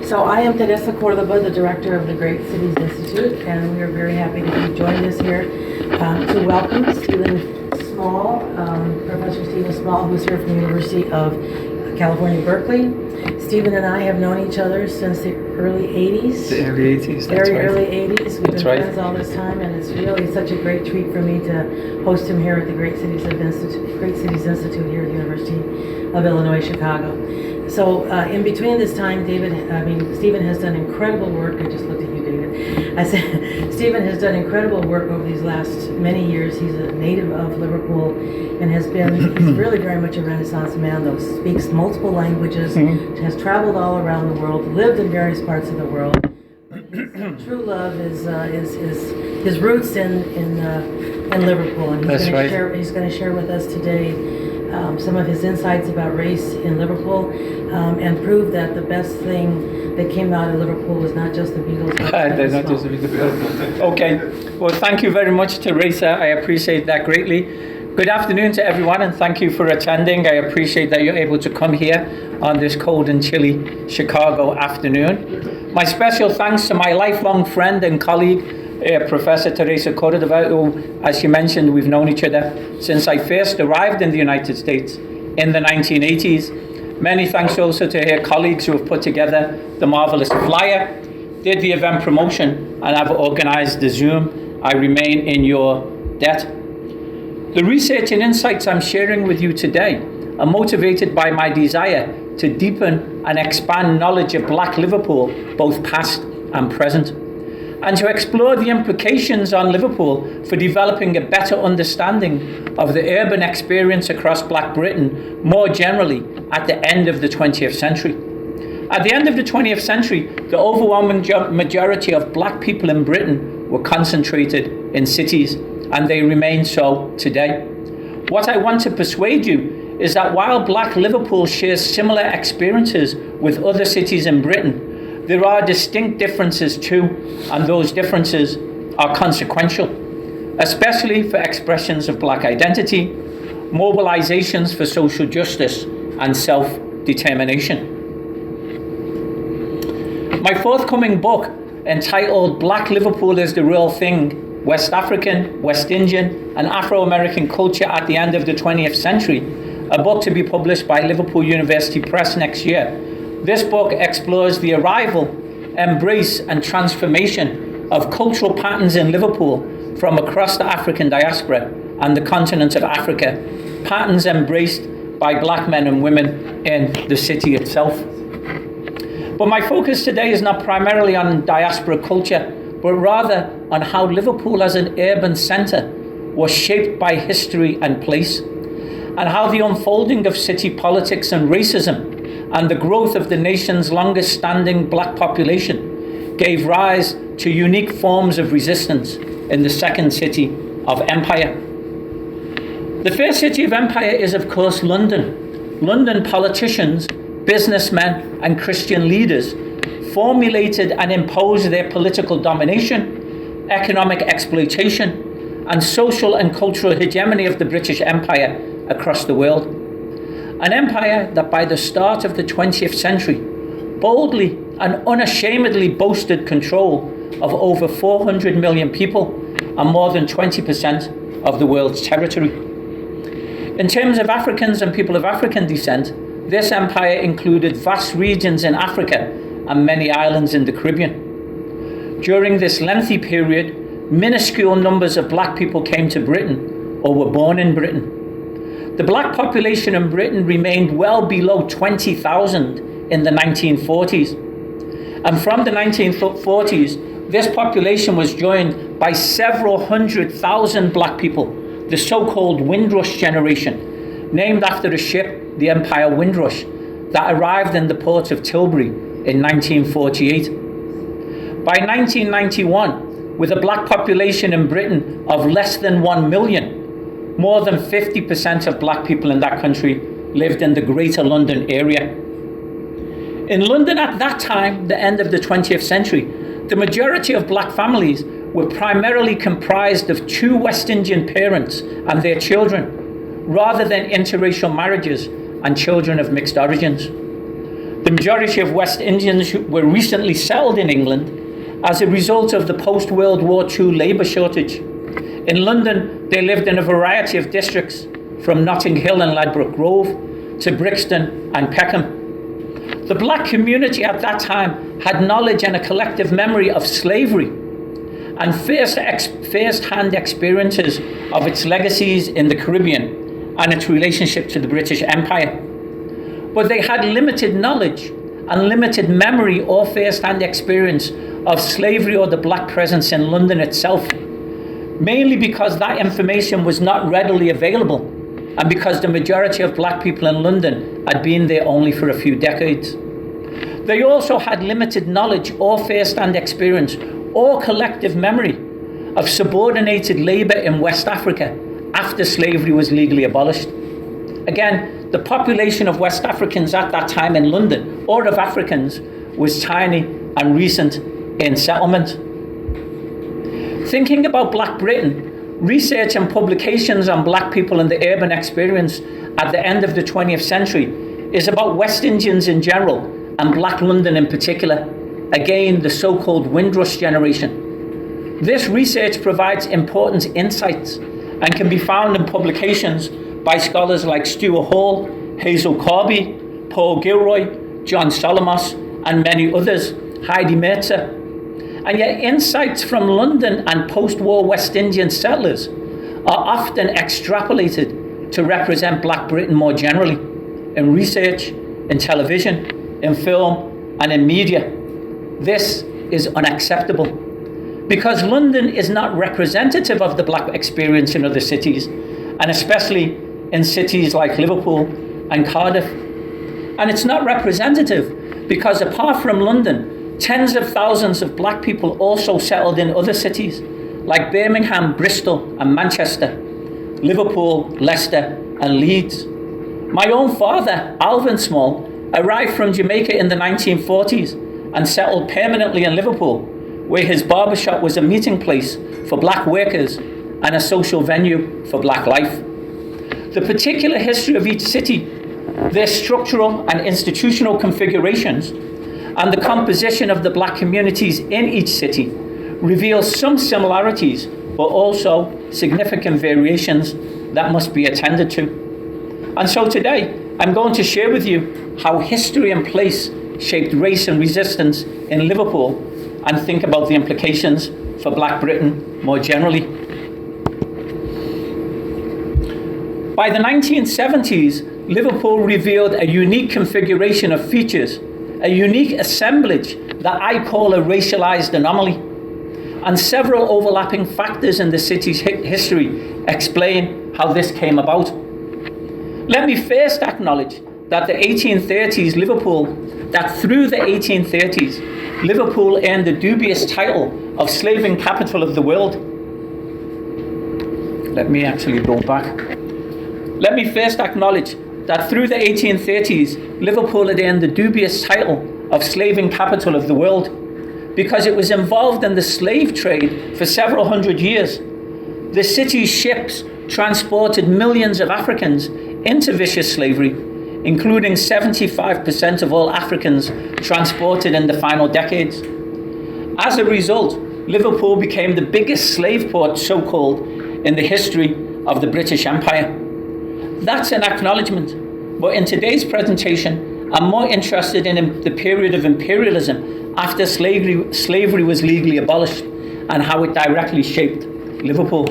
So I am Teresa Cordova, the director of the Great Cities Institute, and we are very happy to be joining us here to welcome Stephen Small, Professor Stephen Small, who's here from the University of California, Berkeley. Stephen and I have known each other since the early 80s. The early 80s, that's right. Early 80s. We've been right. friends all this time, and it's really such a great treat for me to host him here at the Great Cities Institute here at the University of Illinois, Chicago. So in between this time, Stephen has done incredible work. I just looked at you, David. I said, Stephen has done incredible work over these last many years. He's a native of Liverpool and he's really very much a Renaissance man, though speaks multiple languages, has traveled all around the world, lived in various parts of the world. His true love is his roots in Liverpool, and he's going to share with us today some of his insights about race in Liverpool, and prove that the best thing that came out of Liverpool was not just the Beatles. They're not just the Beatles. Okay. Well, thank you very much, Teresa. I appreciate that greatly. Good afternoon to everyone, and thank you for attending. I appreciate that you're able to come here on this cold and chilly Chicago afternoon. My special thanks to my lifelong friend and colleague, Professor Teresa Cordova, who, as she mentioned, we've known each other since I first arrived in the United States in the 1980s. Many thanks also to her colleagues who have put together the marvelous flyer, did the event promotion, and have organized the Zoom. I remain in your debt. The research and insights I'm sharing with you today are motivated by my desire to deepen and expand knowledge of Black Liverpool, both past and present, and to explore the implications on Liverpool for developing a better understanding of the urban experience across Black Britain more generally at the end of the 20th century. At the end of the 20th century, the overwhelming majority of Black people in Britain were concentrated in cities, and they remain so today. What I want to persuade you is that while Black Liverpool shares similar experiences with other cities in Britain, there are distinct differences too, and those differences are consequential, especially for expressions of Black identity, mobilizations for social justice, and self-determination. My forthcoming book, entitled Black Liverpool is the Real Thing, West African, West Indian, and Afro-American Culture at the End of the 20th Century, a book to be published by Liverpool University Press next year. This book explores the arrival, embrace, and transformation of cultural patterns in Liverpool from across the African diaspora and the continent of Africa, patterns embraced by Black men and women in the city itself. But my focus today is not primarily on diaspora culture, but rather on how Liverpool as an urban centre was shaped by history and place, and how the unfolding of city politics and racism and the growth of the nation's longest standing Black population gave rise to unique forms of resistance in the second city of empire. The first city of empire is, of course, London. London politicians, businessmen, and Christian leaders formulated and imposed their political domination, economic exploitation, and social and cultural hegemony of the British Empire across the world. An empire that by the start of the 20th century boldly and unashamedly boasted control of over 400 million people and more than 20% of the world's territory. In terms of Africans and people of African descent, this empire included vast regions in Africa and many islands in the Caribbean. During this lengthy period, minuscule numbers of Black people came to Britain or were born in Britain. The Black population in Britain remained well below 20,000 in the 1940s. And from the 1940s, this population was joined by several 100,000 Black people, the so-called Windrush generation, named after a ship, the Empire Windrush, that arrived in the port of Tilbury in 1948. By 1991, with a Black population in Britain of less than 1 million, more than 50% of Black people in that country lived in the Greater London area. In London at that time, the end of the 20th century, the majority of Black families were primarily comprised of two West Indian parents and their children, rather than interracial marriages and children of mixed origins. The majority of West Indians were recently settled in England as a result of the post-World War II labour shortage. In London, they lived in a variety of districts, from Notting Hill and Ladbroke Grove to Brixton and Peckham. The black community at that time had knowledge and a collective memory of slavery and first-hand experiences of its legacies in the Caribbean and its relationship to the British Empire. But they had limited knowledge and limited memory or first-hand experience of slavery or the black presence in London itself, mainly because that information was not readily available and because the majority of black people in London had been there only for a few decades. They also had limited knowledge or first-hand experience or collective memory of subordinated labour in West Africa after slavery was legally abolished. Again, the population of West Africans at that time in London, or of Africans, was tiny and recent in settlement. Thinking about Black Britain, research and publications on black people and the urban experience at the end of the 20th century is about West Indians in general and Black London in particular, again the so-called Windrush generation. This research provides important insights and can be found in publications by scholars like Stuart Hall, Hazel Carby, Paul Gilroy, John Solomos, and many others, Heidi Merzer. And yet insights from London and post-war West Indian settlers are often extrapolated to represent Black Britain more generally, in research, in television, in film, and in media. This is unacceptable, because London is not representative of the black experience in other cities, and especially in cities like Liverpool and Cardiff. And it's not representative because apart from London, tens of thousands of black people also settled in other cities like Birmingham, Bristol and Manchester, Liverpool, Leicester and Leeds. My own father, Alvin Small, arrived from Jamaica in the 1940s and settled permanently in Liverpool, where his barbershop was a meeting place for black workers and a social venue for black life. The particular history of each city, their structural and institutional configurations, and the composition of the black communities in each city reveals some similarities, but also significant variations that must be attended to. And so today, I'm going to share with you how history and place shaped race and resistance in Liverpool, and think about the implications for Black Britain more generally. By the 1970s, Liverpool revealed a unique configuration of features, a unique assemblage that I call a racialized anomaly, and several overlapping factors in the city's history explain how this came about. Let me first acknowledge that through the 1830s, Liverpool earned the dubious title of slaving capital of the world. Let me actually go back. Let me first acknowledge that through the 1830s, Liverpool had earned the dubious title of slaving capital of the world because it was involved in the slave trade for several hundred years. The city's ships transported millions of Africans into vicious slavery, including 75% of all Africans transported in the final decades. As a result, Liverpool became the biggest slave port, so-called, in the history of the British Empire. That's an acknowledgement, but in today's presentation, I'm more interested in the period of imperialism after slavery was legally abolished and how it directly shaped Liverpool.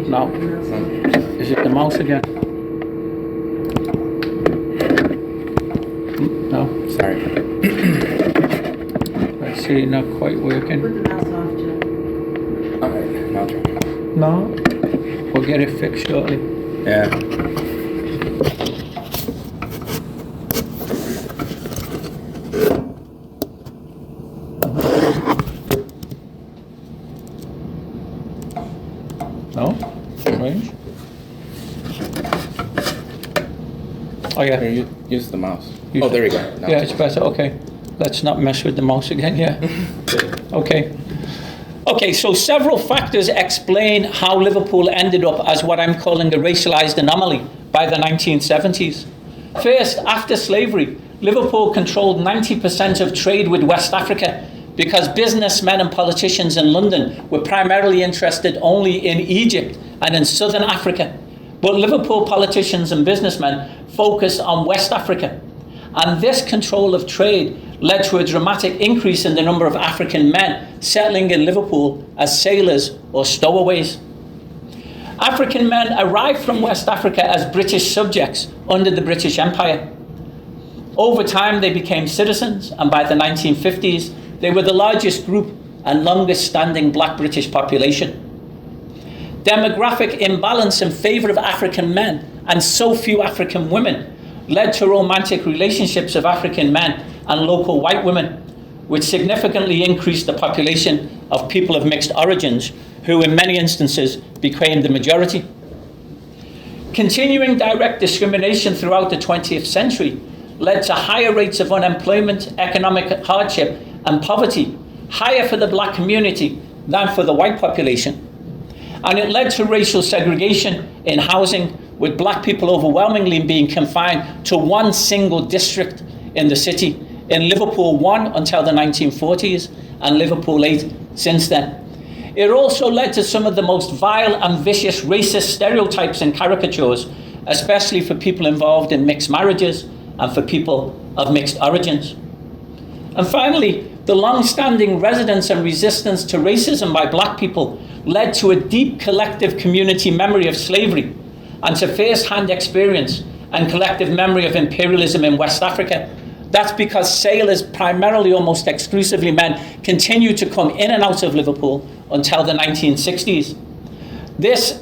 No. Is it the mouse again? No. Sorry. Let's see, not quite working. Put the mouse off, Joe. Alright, now try. No. We'll get it fixed shortly. Yeah. No? Strange. Oh yeah. Here, use the mouse. Use There we go. Now yeah, it's better. Okay. Let's not mess with the mouse again. Yeah. Okay. Okay, so several factors explain how Liverpool ended up as what I'm calling a racialized anomaly by the 1970s. First, after slavery, Liverpool controlled 90% of trade with West Africa because businessmen and politicians in London were primarily interested only in Egypt and in southern Africa. But Liverpool politicians and businessmen focused on West Africa. And this control of trade led to a dramatic increase in the number of African men settling in Liverpool as sailors or stowaways. African men arrived from West Africa as British subjects under the British Empire. Over time, they became citizens, and by the 1950s, they were the largest group and longest standing black British population. Demographic imbalance in favor of African men and so few African women led to romantic relationships of African men and local white women, which significantly increased the population of people of mixed origins, who in many instances became the majority. Continuing direct discrimination throughout the 20th century led to higher rates of unemployment, economic hardship, and poverty, higher for the black community than for the white population. And it led to racial segregation in housing, with black people overwhelmingly being confined to one single district in the city. In Liverpool 1 until the 1940s, and Liverpool 8 since then. It also led to some of the most vile and vicious racist stereotypes and caricatures, especially for people involved in mixed marriages and for people of mixed origins. And finally, the long-standing resistance and resistance to racism by black people led to a deep collective community memory of slavery and to first-hand experience and collective memory of imperialism in West Africa. That's because sailors, primarily almost exclusively men, continued to come in and out of Liverpool until the 1960s. This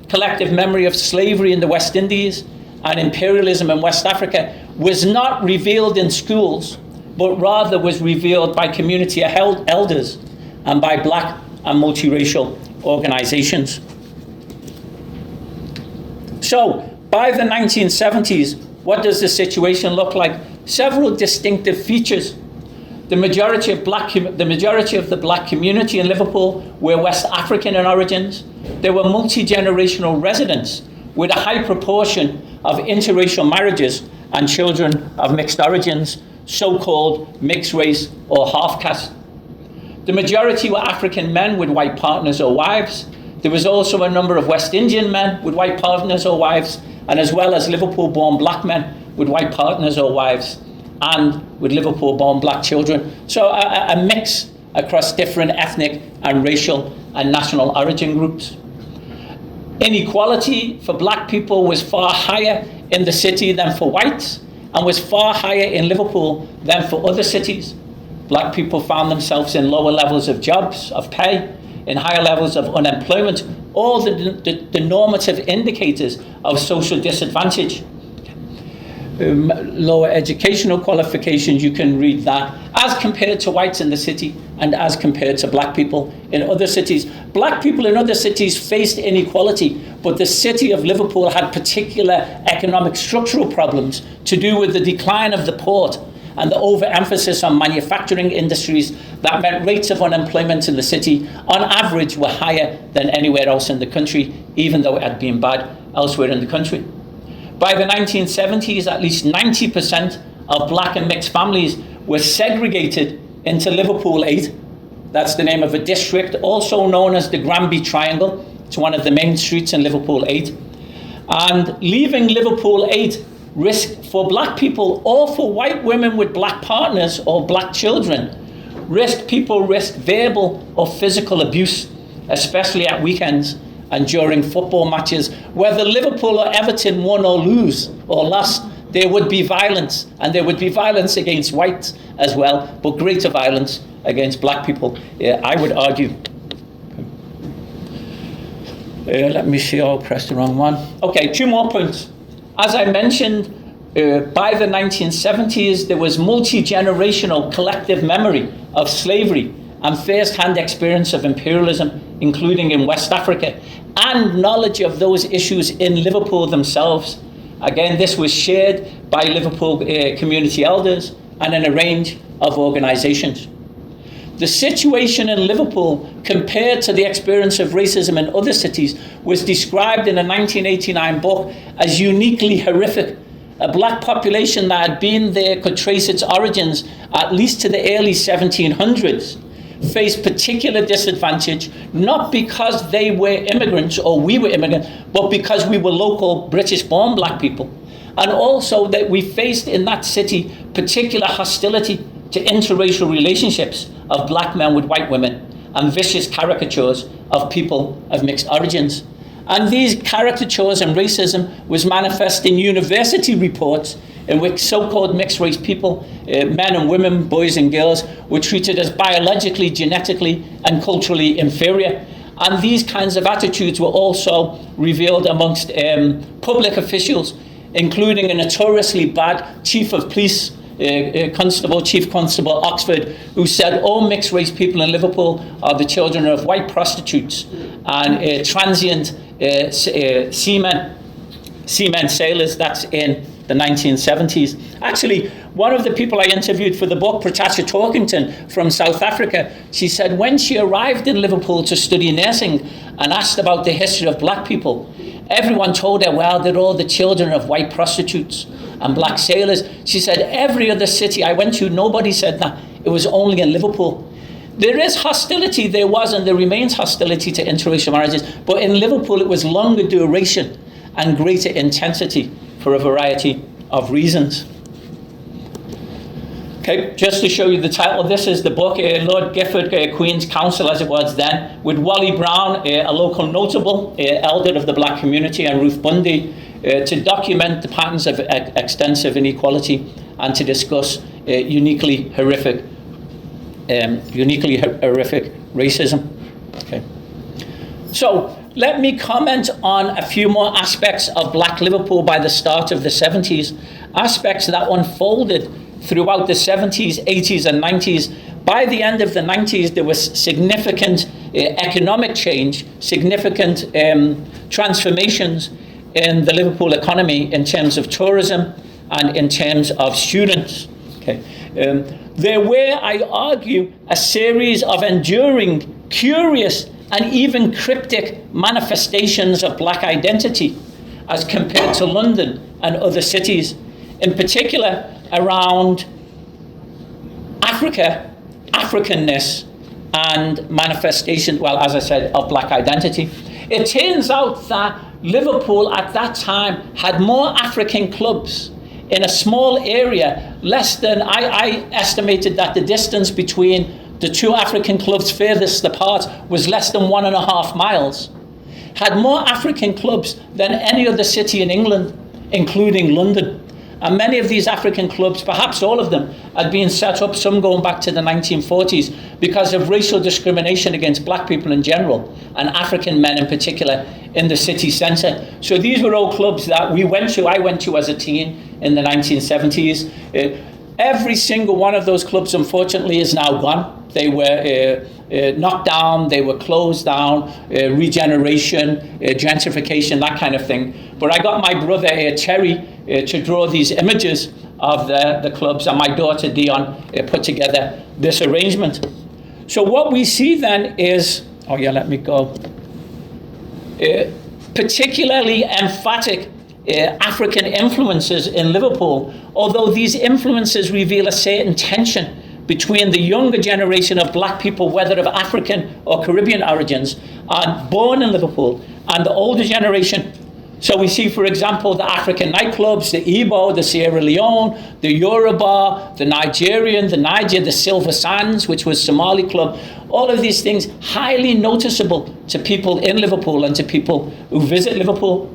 collective memory of slavery in the West Indies and imperialism in West Africa was not revealed in schools, but rather was revealed by community elders and by black and multiracial organizations. So, by the 1970s, what does the situation look like? Several distinctive features. The majority of the black community in Liverpool were West African in origins. There were multi-generational residents with a high proportion of interracial marriages and children of mixed origins, so-called mixed race or half caste. The majority were African men with white partners or wives. There was also a number of West Indian men with white partners or wives, and as well as Liverpool-born black men with white partners or wives, and with Liverpool-born black children. So a mix across different ethnic and racial and national origin groups. Inequality for black people was far higher in the city than for whites, and was far higher in Liverpool than for other cities. Black people found themselves in lower levels of jobs, of pay, in higher levels of unemployment, all the normative indicators of social disadvantage. Lower educational qualifications, you can read that, as compared to whites in the city and as compared to black people in other cities. Black people in other cities faced inequality, but the city of Liverpool had particular economic structural problems to do with the decline of the port and the overemphasis on manufacturing industries that meant rates of unemployment in the city on average were higher than anywhere else in the country, even though it had been bad elsewhere in the country. By the 1970s, at least 90% of black and mixed families were segregated into Liverpool 8. That's the name of a district, also known as the Granby Triangle. It's one of the main streets in Liverpool 8. And leaving Liverpool 8 risked for black people or for white women with black partners or black children, people risked verbal or physical abuse, especially at weekends and during football matches. Whether Liverpool or Everton won or lost, there would be violence, and there would be violence against whites as well, but greater violence against black people, I would argue. Let me see, I pressed the wrong one. Okay, 2 more points. As I mentioned, by the 1970s, there was multi-generational collective memory of slavery and first-hand experience of imperialism, including in West Africa, and knowledge of those issues in Liverpool themselves. Again, this was shared by Liverpool community elders and in a range of organizations. the situation in Liverpool compared to the experience of racism in other cities was described in a 1989 book as uniquely horrific. A black population that had been there could trace its origins at least to the early 1700s, faced particular disadvantage, not because they were immigrants or we were immigrants, but because we were local British-born black people. And also that we faced in that city particular hostility to interracial relationships of black men with white women and vicious caricatures of people of mixed origins. And these caricatures and racism was manifest in university reports in which so-called mixed race people, men and women, boys and girls, were treated as biologically, genetically, and culturally inferior. And these kinds of attitudes were also revealed amongst public officials, including a notoriously bad chief of police, Chief Constable Oxford, who said all mixed race people in Liverpool are the children of white prostitutes and transient seamen sailors. That's in the 1970s. Actually, one of the people I interviewed for the book, Patricia Torkington from South Africa, she said when she arrived in Liverpool to study nursing and asked about the history of black people, everyone told her, well, they're all the children of white prostitutes and black sailors. She said, every other city I went to, nobody said that. It was only in Liverpool. There is hostility, there was, and there remains hostility to interracial marriages. But in Liverpool, it was longer duration and greater intensity for a variety of reasons. Okay, just to show you the title, this is the book, Lord Gifford, Queen's Counsel as it was then, with Wally Brown, a local notable, elder of the black community, and Ruth Bundy, to document the patterns of extensive inequality and to discuss uniquely horrific racism. Okay. So let me comment on a few more aspects of Black Liverpool by the start of the 70s, aspects that unfolded throughout the 70s, 80s, and 90s. By the end of the 90s, there was significant economic change, significant transformations in the Liverpool economy in terms of tourism and in terms of students. Okay. There were, I argue, a series of enduring, curious, and even cryptic manifestations of black identity as compared to London and other cities, in particular around Africa, Africanness, and manifestation, well, as I said, of black identity. It turns out that Liverpool at that time had more African clubs in a small area, less than, I estimated that the distance between the two African clubs furthest apart was less than 1.5 miles, had more African clubs than any other city in England, including London. And many of these African clubs, perhaps all of them, had been set up, some going back to the 1940s, because of racial discrimination against black people in general, and African men in particular, in the city centre. So these were all clubs that I went to as a teen in the 1970s. Every single one of those clubs, unfortunately, is now gone. They were knocked down, they were closed down, regeneration, gentrification, that kind of thing. But I got my brother, Terry, to draw these images of the clubs, and my daughter, Dion, put together this arrangement. So what we see then is, particularly emphatic African influences in Liverpool, although these influences reveal a certain tension between the younger generation of black people, whether of African or Caribbean origins, and born in Liverpool, and the older generation. So we see, for example, the African nightclubs, the Igbo, the Sierra Leone, the Yoruba, the Nigerian, the Niger, the Silver Sands, which was Somali club. All of these things highly noticeable to people in Liverpool and to people who visit Liverpool.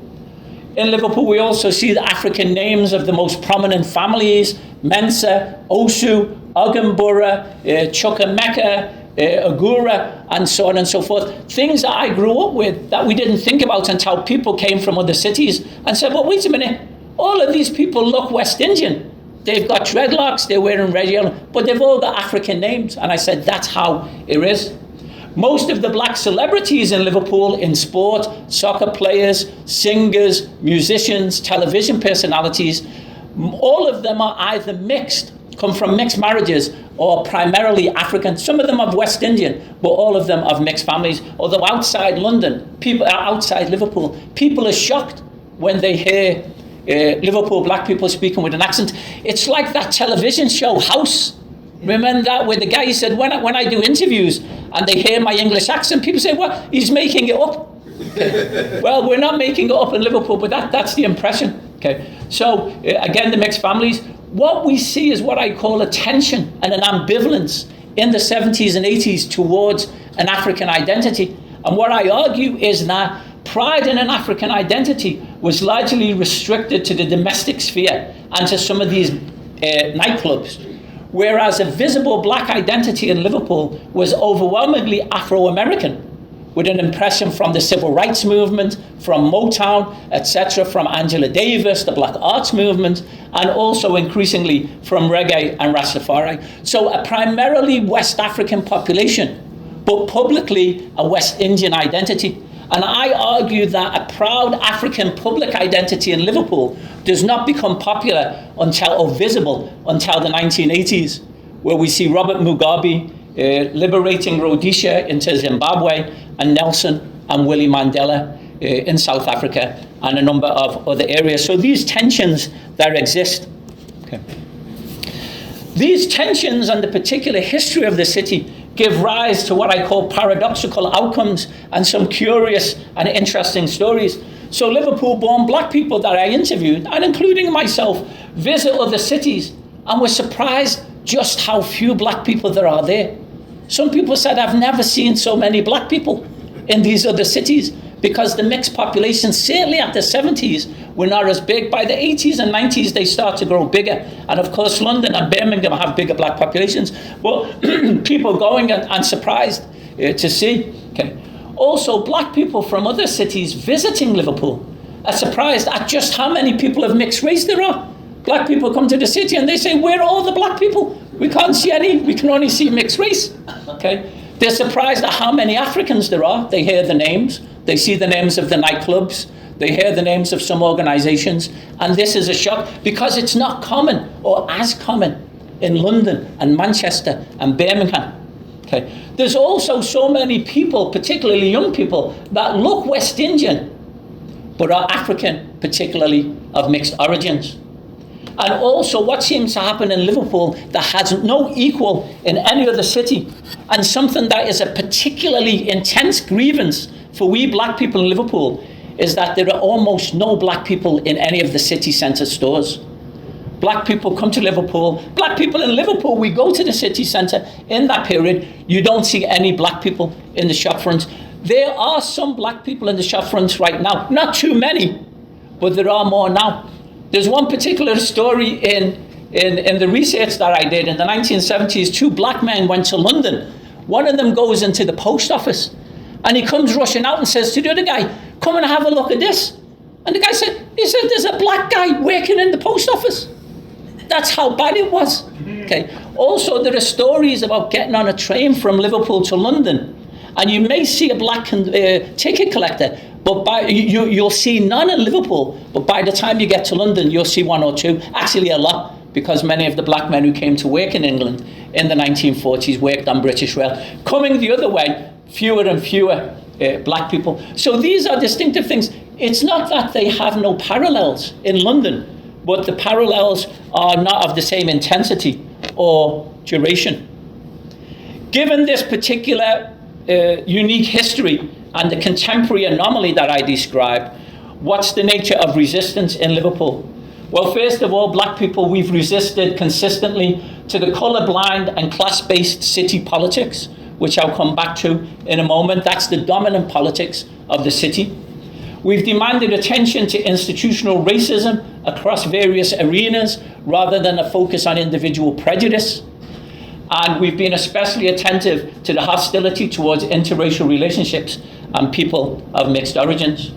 In Liverpool, we also see the African names of the most prominent families: Mensa, Osu, Ogumbura, Chukwemeka, Agura, and so on and so forth. Things that I grew up with that we didn't think about until people came from other cities and said, well, wait a minute, all of these people look West Indian. They've got dreadlocks, they're wearing red, yellow, but they've all got African names. And I said, that's how it is. Most of the black celebrities in Liverpool in sport, soccer players, singers, musicians, television personalities, all of them are either mixed come from mixed marriages or primarily African, some of them of West Indian, but all of them of mixed families. Although outside London, outside Liverpool, people are shocked when they hear Liverpool black people speaking with an accent. It's like that television show, House. Remember that, where the guy said, when I do interviews and they hear my English accent, people say, well, he's making it up. Well, we're not making it up in Liverpool, but that's the impression. Okay. So again, the mixed families. What we see is what I call a tension and an ambivalence in the 70s and 80s towards an African identity. And what I argue is that pride in an African identity was largely restricted to the domestic sphere and to some of these nightclubs, whereas a visible black identity in Liverpool was overwhelmingly Afro-American, with an impression from the civil rights movement, from Motown, etc., from Angela Davis, the Black Arts movement, and also increasingly from reggae and Rastafari. So a primarily West African population, but publicly a West Indian identity. And I argue that a proud African public identity in Liverpool does not become popular or visible until the 1980s, where we see Robert Mugabe liberating Rhodesia into Zimbabwe, and Nelson and Willie Mandela in South Africa, and a number of other areas. So these tensions that exist. Okay. These tensions and the particular history of the city give rise to what I call paradoxical outcomes and some curious and interesting stories. So Liverpool-born black people that I interviewed, and including myself, visit other cities and were surprised just how few black people there are there. Some people said, I've never seen so many black people in these other cities, because the mixed population, certainly at the 70s, were not as big. By the 80s and 90s, they start to grow bigger. And of course, London and Birmingham have bigger black populations. But people going and surprised to see. Okay. Also, black people from other cities visiting Liverpool are surprised at just how many people of mixed race there are. Black people come to the city and they say, where are all the black people? We can't see any, we can only see mixed race. Okay. They're surprised at how many Africans there are. They hear the names, they see the names of the nightclubs, they hear the names of some organizations, and this is a shock because it's not common or as common in London and Manchester and Birmingham. Okay. There's also so many people, particularly young people, that look West Indian, but are African, particularly of mixed origins. And also what seems to happen in Liverpool that has no equal in any other city, and something that is a particularly intense grievance for we black people in Liverpool, is that there are almost no black people in any of the city centre stores. Black people come to Liverpool. Black people in Liverpool, we go to the city centre. In that period, you don't see any black people in the shop fronts. There are some black people in the shop fronts right now. Not too many, but there are more now. There's one particular story in the research that I did. In the 1970s, two black men went to London. One of them goes into the post office, and he comes rushing out and says to the other guy, come and have a look at this. And the guy said, there's a black guy working in the post office. That's how bad it was. Okay. Also, there are stories about getting on a train from Liverpool to London, and you may see a black ticket collector, but you'll see none in Liverpool, but by the time you get to London, you'll see one or two, actually a lot, because many of the black men who came to work in England in the 1940s worked on British Rail. Coming the other way, fewer and fewer black people. So these are distinctive things. It's not that they have no parallels in London, but the parallels are not of the same intensity or duration. Given this particular unique history and the contemporary anomaly that I described, what's the nature of resistance in Liverpool? Well, first of all, black people, we've resisted consistently to the colourblind and class-based city politics, which I'll come back to in a moment. That's the dominant politics of the city. We've demanded attention to institutional racism across various arenas rather than a focus on individual prejudice. And we've been especially attentive to the hostility towards interracial relationships and people of mixed origins.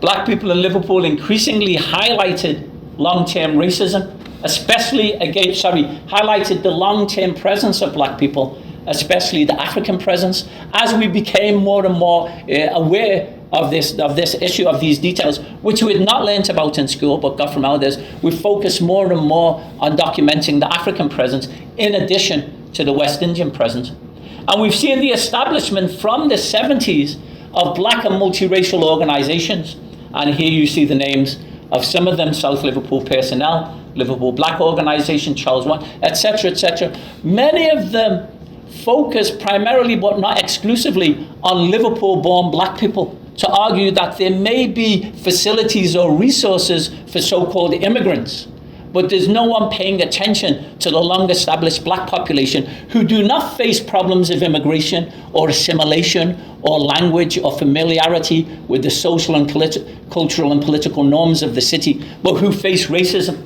Black people in Liverpool increasingly highlighted long-term racism, highlighted the long-term presence of black people, especially the African presence, as we became more and more aware of this issue, of these details, which we had not learnt about in school but got from elders. We focus more and more on documenting the African presence in addition to the West Indian presence. And we've seen the establishment from the 70s of black and multiracial organizations. And here you see the names of some of them: South Liverpool Personnel, Liverpool Black Organization, Charles One, etc., etc. Many of them focus primarily, but not exclusively, on Liverpool-born black people, to argue that there may be facilities or resources for so-called immigrants, but there's no one paying attention to the long-established black population who do not face problems of immigration or assimilation or language or familiarity with the social and cultural and political norms of the city, but who face racism.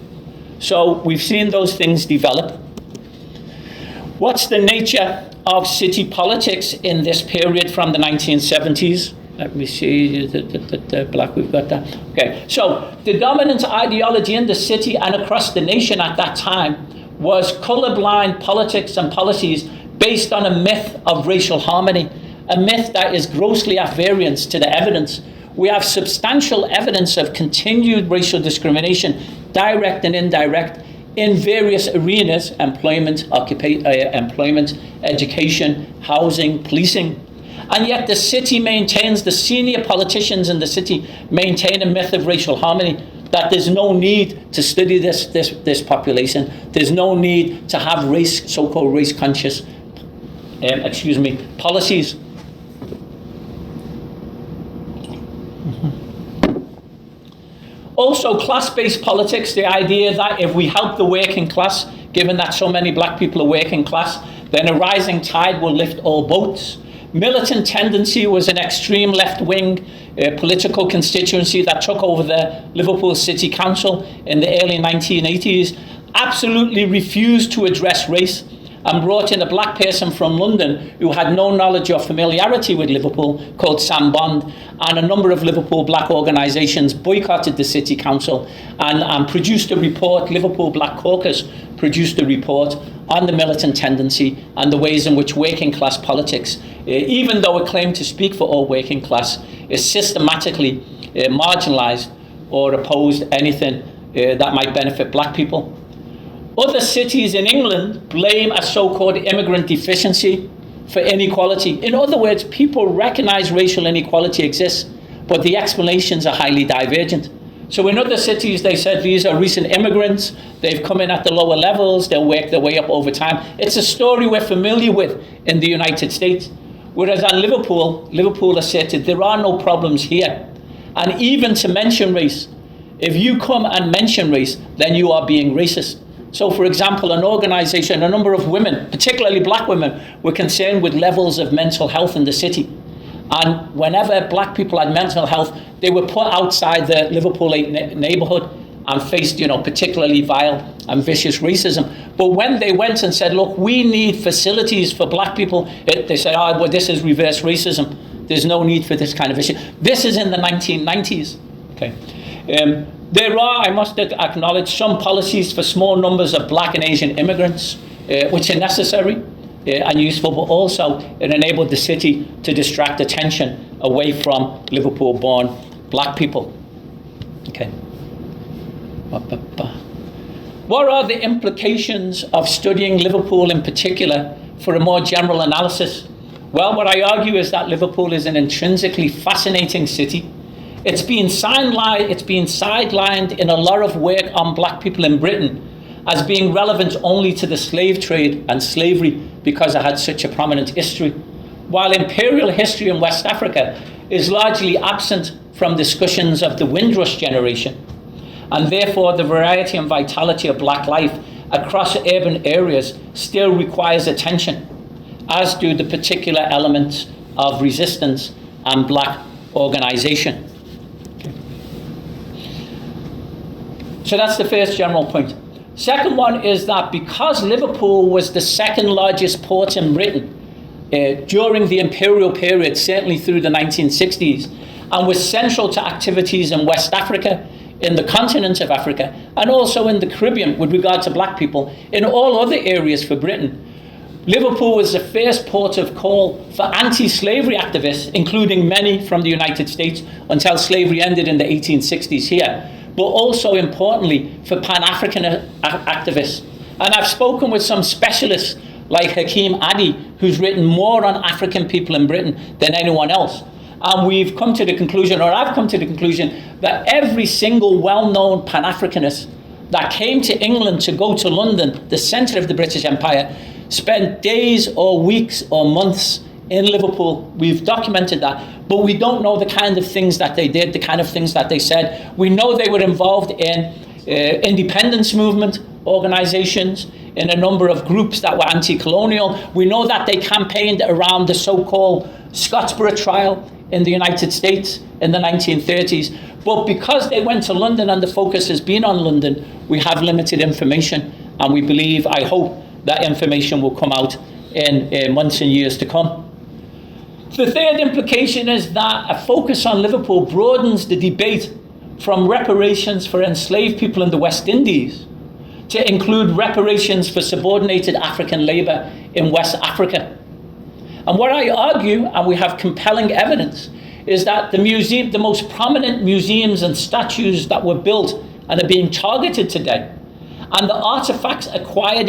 So we've seen those things develop. What's the nature of city politics in this period from the 1970s? Let me see, the black, we've got that. Okay, so the dominant ideology in the city and across the nation at that time was colorblind politics and policies based on a myth of racial harmony, a myth that is grossly at variance to the evidence. We have substantial evidence of continued racial discrimination, direct and indirect, in various arenas: employment, employment, education, housing, policing. And yet the city maintains, the senior politicians in the city maintain a myth of racial harmony, that there's no need to study this population. There's no need to have so-called race conscious, policies. Also, class-based politics, the idea that if we help the working class, given that so many black people are working class, then a rising tide will lift all boats. Militant tendency was an extreme left-wing political constituency that took over the Liverpool City Council in the early 1980s, absolutely refused to address race, and brought in a black person from London who had no knowledge or familiarity with Liverpool, called Sam Bond, and a number of Liverpool black organisations boycotted the City Council and produced a report. Liverpool Black Caucus produced a report on the militant tendency and the ways in which working class politics, even though it claimed to speak for all working class, is systematically marginalised or opposed anything that might benefit black people. Other cities in England blame a so-called immigrant deficiency for inequality. In other words, people recognise racial inequality exists, but the explanations are highly divergent. So in other cities, they said these are recent immigrants, they've come in at the lower levels, they'll work their way up over time. It's a story we're familiar with in the United States. Whereas on Liverpool asserted there are no problems here. And even to mention race, if you come and mention race, then you are being racist. So, for example, an organisation, a number of women, particularly black women, were concerned with levels of mental health in the city. And whenever black people had mental health, they were put outside the Liverpool neighbourhood and faced, particularly vile and vicious racism. But when they went and said, look, we need facilities for black people, they said, well, this is reverse racism. There's no need for this kind of issue. This is in the 1990s. Okay. There are, I must acknowledge, some policies for small numbers of black and Asian immigrants, which are necessary and useful, but also it enabled the city to distract attention away from Liverpool-born black people. Okay. What are the implications of studying Liverpool in particular for a more general analysis? Well, what I argue is that Liverpool is an intrinsically fascinating city. It's been sidelined in a lot of work on black people in Britain as being relevant only to the slave trade and slavery because it had such a prominent history, while imperial history in West Africa is largely absent from discussions of the Windrush generation. And therefore, the variety and vitality of black life across urban areas still requires attention, as do the particular elements of resistance and black organisation. So that's the first general point. Second one is that because Liverpool was the second largest port in Britain during the imperial period, certainly through the 1960s, and was central to activities in West Africa, in the continent of Africa, and also in the Caribbean with regard to black people, in all other areas for Britain, Liverpool was the first port of call for anti-slavery activists, including many from the United States, until slavery ended in the 1860s here, but also importantly for Pan-African activists. And I've spoken with some specialists like Hakeem Addy, who's written more on African people in Britain than anyone else. And we've come to the conclusion, or I've come to the conclusion, that every single well-known Pan-Africanist that came to England to go to London, the centre of the British Empire, spent days or weeks or months in Liverpool. We've documented that, but we don't know the kind of things that they did, the kind of things that they said. We know they were involved in independence movement organizations, in a number of groups that were anti-colonial. We know that they campaigned around the so-called Scottsboro trial in the United States in the 1930s. But because they went to London and the focus has been on London, we have limited information, and we believe, I hope, that information will come out in months and years to come. The third implication is that a focus on Liverpool broadens the debate from reparations for enslaved people in the West Indies to include reparations for subordinated African labour in West Africa. And what I argue, and we have compelling evidence, is that the most prominent museums and statues that were built and are being targeted today, and the artifacts acquired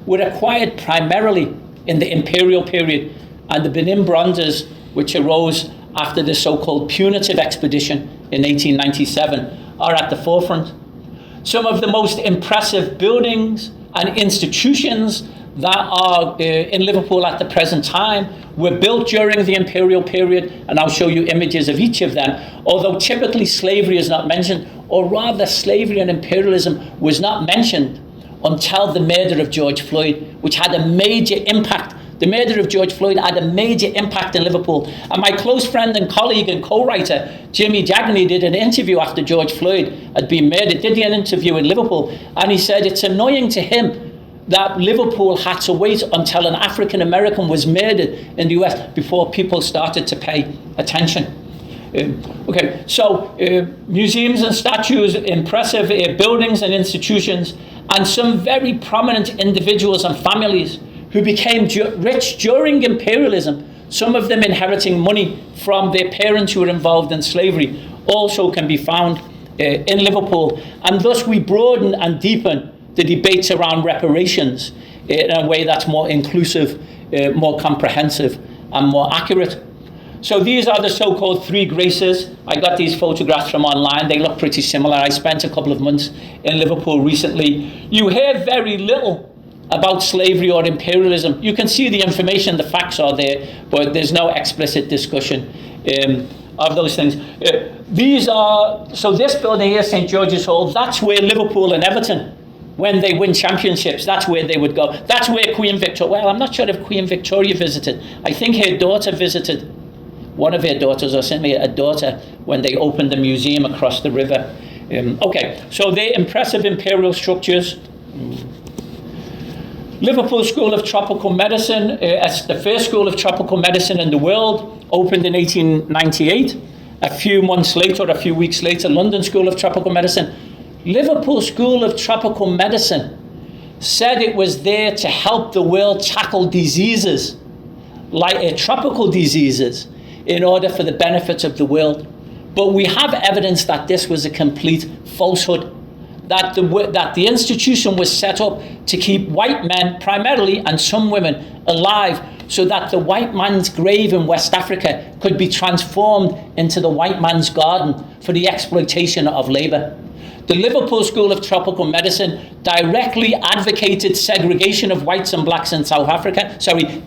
were acquired primarily in the imperial period, and the Benin bronzes, which arose after the so-called punitive expedition in 1897, are at the forefront. Some of the most impressive buildings and institutions that are in Liverpool at the present time were built during the imperial period, and I'll show you images of each of them. Although typically slavery is not mentioned, or rather slavery and imperialism was not mentioned until the murder of George Floyd, which had a major impact. The murder of George Floyd had a major impact in Liverpool. And my close friend and colleague and co-writer, Jimmy Jagney, did an interview after George Floyd had been murdered, did an interview in Liverpool, and he said it's annoying to him that Liverpool had to wait until an African American was murdered in the US before people started to pay attention. Museums and statues, impressive buildings and institutions, and some very prominent individuals and families who became rich during imperialism, some of them inheriting money from their parents who were involved in slavery, also can be found in Liverpool. And thus we broaden and deepen the debates around reparations in a way that's more inclusive, more comprehensive, and more accurate. So these are the so-called three graces. I got these photographs from online. They look pretty similar. I spent a couple of months in Liverpool recently. You hear very little about slavery or imperialism. You can see the information, the facts are there, but there's no explicit discussion of those things. So this building here, St. George's Hall, that's where Liverpool and Everton, when they win championships, that's where they would go. That's where Queen Victoria, well, I'm not sure if Queen Victoria visited. I think her daughter visited, one of her daughters, or certainly a daughter, when they opened the museum across the river. So they're impressive imperial structures. Liverpool School of Tropical Medicine, as the first school of tropical medicine in the world, opened in 1898. A few weeks later, London School of Tropical Medicine. Liverpool School of Tropical Medicine said it was there to help the world tackle diseases, like tropical diseases, in order for the benefits of the world. But we have evidence that this was a complete falsehood, that the institution was set up to keep white men primarily, and some women, alive, so that the white man's grave in West Africa could be transformed into the white man's garden for the exploitation of labor. The Liverpool School of Tropical Medicine directly advocated segregation of whites and blacks in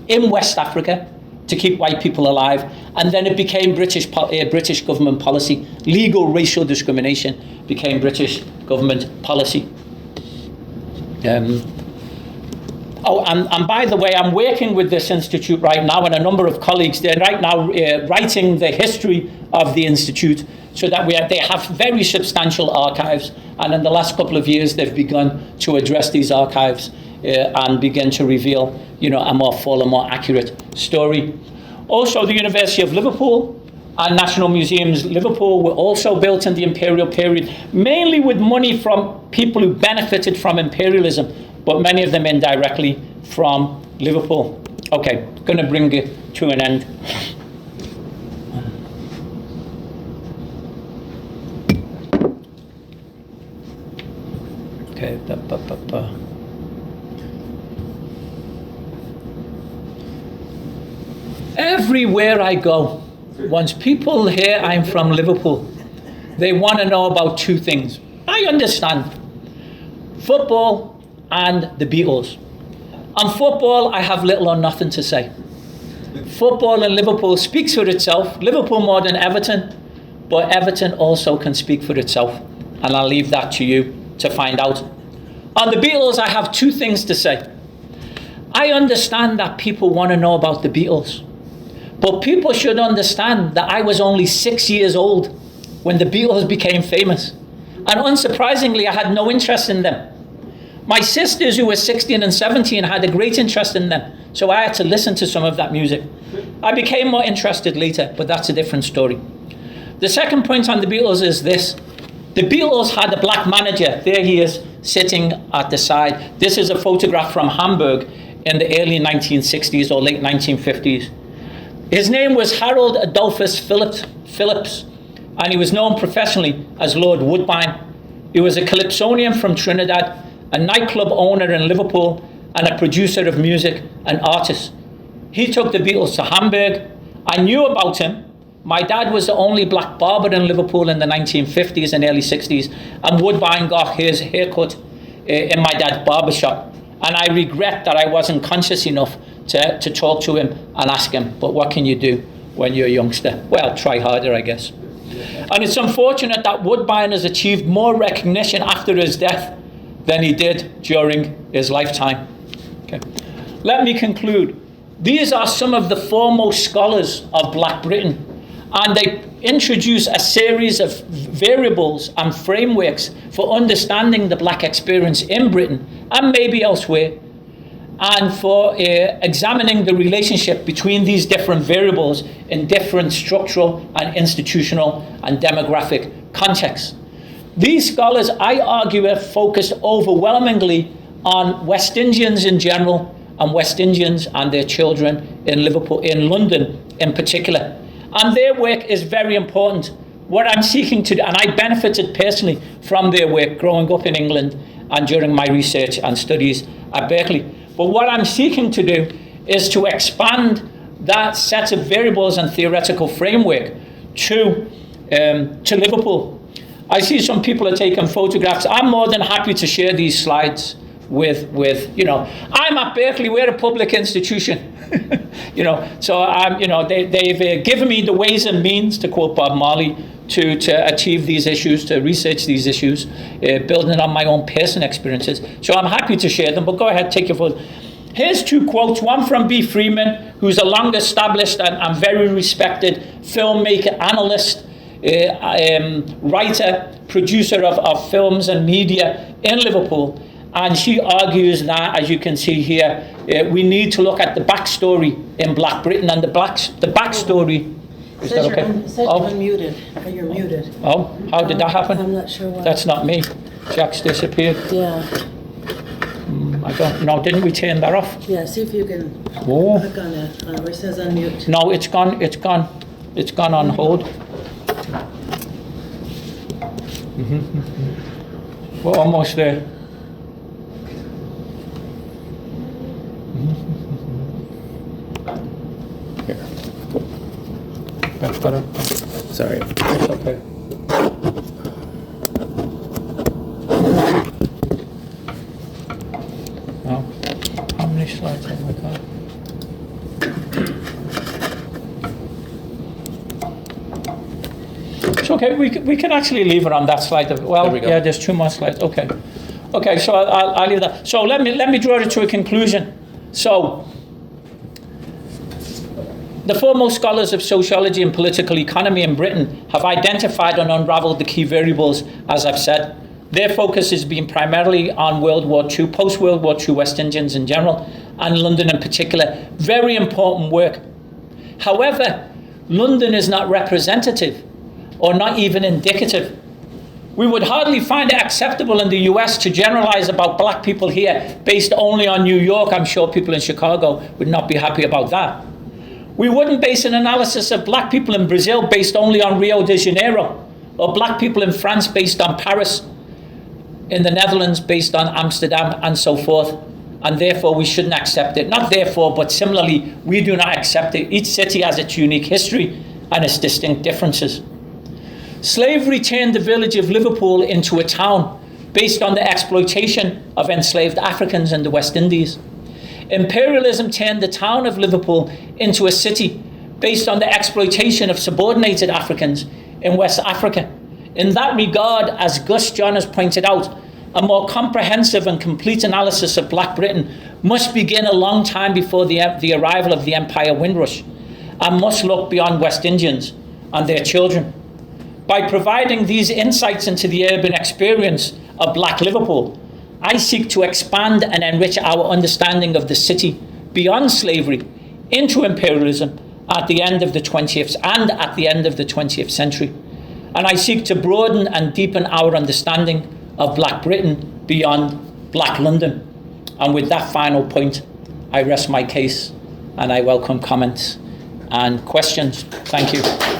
in West Africa, to keep white people alive, and then it became British government policy. Legal racial discrimination became British government policy. And by the way, I'm working with this institute right now, and a number of colleagues. They're right now writing the history of the institute, so that they have very substantial archives. And in the last couple of years, they've begun to address these archives and begin to reveal, a more full and more accurate story. Also, the University of Liverpool and National Museums Liverpool were also built in the imperial period, mainly with money from people who benefited from imperialism, but many of them indirectly from Liverpool. Okay, going to bring it to an end. Okay. Everywhere I go, once people hear I'm from Liverpool, they want to know about two things. I understand football and the Beatles. On football, I have little or nothing to say. Football in Liverpool speaks for itself. Liverpool more than Everton, but Everton also can speak for itself. And I'll leave that to you to find out. On the Beatles, I have two things to say. I understand that people want to know about the Beatles. But people should understand that I was only 6 years old when the Beatles became famous. And unsurprisingly, I had no interest in them. My sisters, who were 16 and 17, had a great interest in them. So I had to listen to some of that music. I became more interested later, but that's a different story. The second point on the Beatles is this. The Beatles had a black manager. There he is, sitting at the side. This is a photograph from Hamburg in the early 1960s or late 1950s. His name was Harold Adolphus Phillips, and he was known professionally as Lord Woodbine. He was a calypsonian from Trinidad, a nightclub owner in Liverpool, and a producer of music and artist. He took the Beatles to Hamburg. I knew about him. My dad was the only black barber in Liverpool in the 1950s and early 60s, and Woodbine got his haircut in my dad's barbershop. And I regret that I wasn't conscious enough to talk to him and ask him, but what can you do when you're a youngster? Well, try harder, I guess. And it's unfortunate that Woodbine has achieved more recognition after his death than he did during his lifetime. Okay. Let me conclude. These are some of the foremost scholars of Black Britain, and they introduce a series of variables and frameworks for understanding the black experience in Britain and maybe elsewhere, and for examining the relationship between these different variables in different structural and institutional and demographic contexts. These scholars, I argue, have focused overwhelmingly on West Indians in general and West Indians and their children in Liverpool, in London in particular. And their work is very important. What I'm seeking to do, and I benefited personally from their work growing up in England and during my research and studies at Berkeley. But what I'm seeking to do is to expand that set of variables and theoretical framework to Liverpool. I see some people are taking photographs. I'm more than happy to share these slides with I'm at Berkeley, we're a public institution. So they've given me the ways and means, to quote Bob Marley, to achieve these issues, to research these issues, building on my own personal experiences. So I'm happy to share them, but go ahead, take your photo. Here's two quotes, one from B. Freeman, who's a long-established and very respected filmmaker, analyst, writer, producer of films and media in Liverpool. And she argues that, as you can see here, we need to look at the backstory in Black Britain, and the backstory. Is that okay? You're unmuted. You're muted. Oh, how did that happen? I'm not sure why. That's not me. Jack's disappeared. Yeah. I don't know. Didn't we turn that off? Yeah, see if you can click on it where it says unmute. No, it's gone. It's gone. It's gone on hold. We're almost there. That's better. Sorry. It's okay. Now, how many slides have I got? It's okay. We can actually leave it on that slide. Well, there we go. Yeah, there's 2 more slides. Okay. Okay. So I'll leave that. So let me draw it to a conclusion. So, the foremost scholars of sociology and political economy in Britain have identified and unraveled the key variables, as I've said. Their focus has been primarily on World War II, post-World War II West Indians in general, and London in particular. Very important work. However, London is not representative or not even indicative We would hardly find it acceptable in the US to generalize about black people here based only on New York. I'm sure people in Chicago would not be happy about that. We wouldn't base an analysis of black people in Brazil based only on Rio de Janeiro, or black people in France based on Paris, in the Netherlands based on Amsterdam, and so forth. And therefore we shouldn't accept it. Not therefore, but similarly, we do not accept it. Each city has its unique history and its distinct differences. Slavery turned the village of Liverpool into a town based on the exploitation of enslaved Africans in the West Indies. Imperialism turned the town of Liverpool into a city based on the exploitation of subordinated Africans in West Africa. In that regard, as Gus John has pointed out, a more comprehensive and complete analysis of Black Britain must begin a long time before the arrival of the Empire Windrush, and must look beyond West Indians and their children. By providing these insights into the urban experience of Black Liverpool, I seek to expand and enrich our understanding of the city beyond slavery into imperialism at the end of the 20th century. And I seek to broaden and deepen our understanding of Black Britain beyond Black London. And with that final point, I rest my case and I welcome comments and questions. Thank you.